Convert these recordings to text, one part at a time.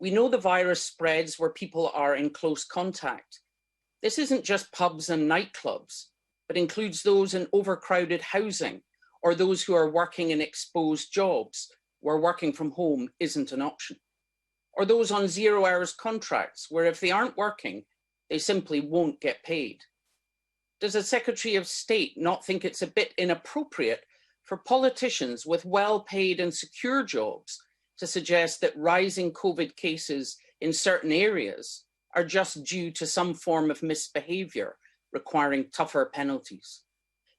We know the virus spreads where people are in close contact. This isn't just pubs and nightclubs, but includes those in overcrowded housing or those who are working in exposed jobs where working from home isn't an option. Or those on 0 hours contracts where if they aren't working, they simply won't get paid. Does the Secretary of State not think it's a bit inappropriate for politicians with well-paid and secure jobs to suggest that rising COVID cases in certain areas are just due to some form of misbehaviour requiring tougher penalties?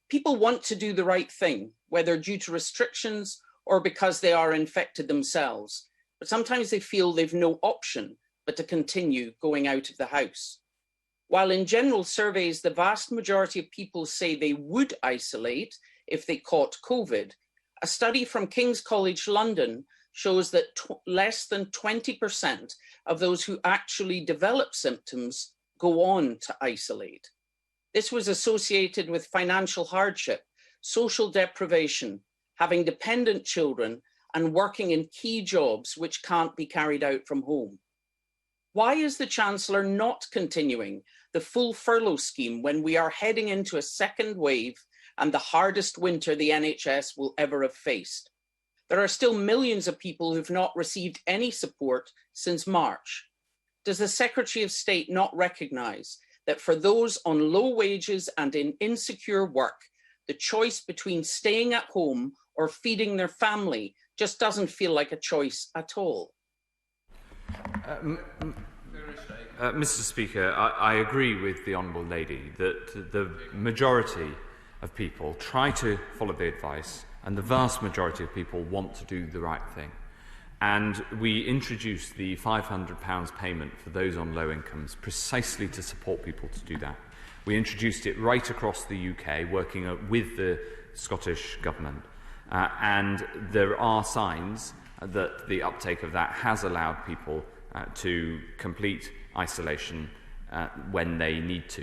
People want to do the right thing, whether due to restrictions or because they are infected themselves, but sometimes they feel they've no option but to continue going out of the house. While in general surveys, the vast majority of people say they would isolate if they caught COVID, a study from King's College London shows that less than 20% of those who actually develop symptoms go on to isolate. This was associated with financial hardship, social deprivation, having dependent children, and working in key jobs which can't be carried out from home. Why is the Chancellor not continuing the full furlough scheme when we are heading into a second wave and the hardest winter the NHS will ever have faced? There are still millions of people who've not received any support since March. Does the Secretary of State not recognise that for those on low wages and in insecure work, the choice between staying at home or feeding their family just doesn't feel like a choice at all? Mr. Speaker, I agree with the Honourable Lady that the majority of people try to follow the advice and the vast majority of people want to do the right thing. And we introduced the £500 payment for those on low incomes precisely to support people to do that. We introduced it right across the UK, working with the Scottish Government. And there are signs that the uptake of that has allowed people to complete isolation when they need to.